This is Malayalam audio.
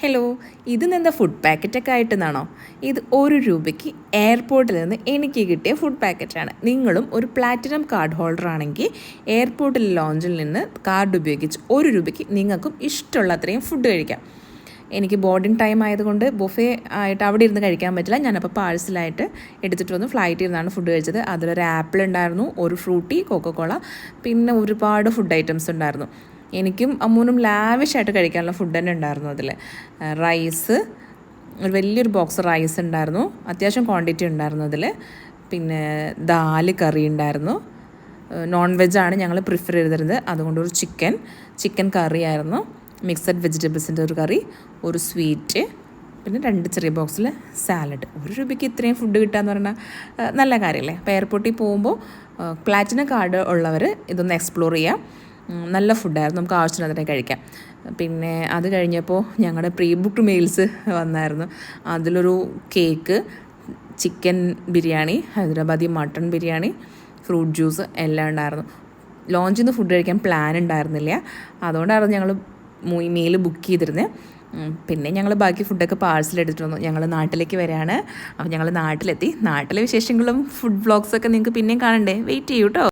ഹലോ, ഇതെന്താ ഫുഡ് പാക്കറ്റൊക്കെ ആയിട്ടെന്നാണോ? ഇത് ₹1 എയർപോർട്ടിൽ നിന്ന് എനിക്ക് കിട്ടിയ ഫുഡ് പാക്കറ്റാണ്. നിങ്ങളും ഒരു പ്ലാറ്റിനം കാർഡ് ഹോൾഡർ ആണെങ്കിൽ എയർപോർട്ടിൽ ലോഞ്ചിൽ നിന്ന് കാർഡ് ഉപയോഗിച്ച് ₹1 നിങ്ങൾക്കും ഇഷ്ടമുള്ള അത്രയും ഫുഡ് കഴിക്കാം. എനിക്ക് ബോർഡിംഗ് ടൈം ആയതുകൊണ്ട് ബുഫേ ആയിട്ട് അവിടെ ഇരുന്ന് കഴിക്കാൻ പറ്റില്ല. ഞാനപ്പോൾ പാഴ്സലായിട്ട് എടുത്തിട്ട് വന്ന് ഫ്ലൈറ്റിൽ നിന്നാണ് ഫുഡ് കഴിച്ചത്. അതിലൊരു ആപ്പിൾ ഉണ്ടായിരുന്നു, ഒരു ഫ്രൂട്ടി, കൊക്കക്കോള, പിന്നെ ഒരുപാട് ഫുഡ് ഐറ്റംസ് ഉണ്ടായിരുന്നു. എനിക്കും അമ്മൂനും ലാവിഷായിട്ട് കഴിക്കാനുള്ള ഫുഡ് തന്നെ ഉണ്ടായിരുന്നു. അതിൽ റൈസ്, ഒരു വലിയൊരു ബോക്സ് റൈസ് ഉണ്ടായിരുന്നു, അത്യാവശ്യം ക്വാണ്ടിറ്റി ഉണ്ടായിരുന്നു അതിൽ. പിന്നെ ദാല് കറി ഉണ്ടായിരുന്നു. നോൺ വെജാണ് ഞങ്ങൾ പ്രിഫർ ചെയ്തിരുന്നത്, അതുകൊണ്ടൊരു ചിക്കൻ കറി ആയിരുന്നു. മിക്സഡ് വെജിറ്റബിൾസിൻ്റെ ഒരു കറി, ഒരു സ്വീറ്റ്, പിന്നെ 2 ചെറിയ ബോക്സിൽ സാലഡ്. ₹1 ഇത്രയും ഫുഡ് കിട്ടുകയെന്ന് പറഞ്ഞാൽ നല്ല കാര്യമല്ലേ? അപ്പോൾ എയർപോർട്ടിൽ പോകുമ്പോൾ പ്ലാറ്റിനം കാർഡ് ഉള്ളവർ ഇതൊന്ന് എക്സ്പ്ലോർ ചെയ്യാം. നല്ല ഫുഡായിരുന്നു, നമുക്ക് ആവശ്യത്തിന് അതിനെ കഴിക്കാം. പിന്നെ അത് കഴിഞ്ഞപ്പോൾ ഞങ്ങളുടെ പ്രീ ബുക്ക്ഡ് മീൽസ് വന്നായിരുന്നു. അതിലൊരു cake, chicken biryani, Hyderabadi mutton biryani, fruit juice എല്ലാം ഉണ്ടായിരുന്നു. ലോഞ്ചിൽ നിന്ന് ഫുഡ് കഴിക്കാൻ പ്ലാൻ ഉണ്ടായിരുന്നില്ല, അതുകൊണ്ടായിരുന്നു ഞങ്ങൾ മീൽ ബുക്ക് ചെയ്തിരുന്നത്. പിന്നെ ഞങ്ങൾ ബാക്കി ഫുഡൊക്കെ പാഴ്സൽ എടുത്തിട്ട് വന്നു. ഞങ്ങൾ നാട്ടിലേക്ക് വരികയാണ്. അപ്പോൾ ഞങ്ങൾ നാട്ടിലെത്തി. നാട്ടിലെ വിശേഷങ്ങളും ഫുഡ് വ്ളോഗ്സൊക്കെ നിങ്ങൾക്ക് പിന്നെയും കാണണ്ടേ? വെയിറ്റ് ചെയ്യൂ കേട്ടോ.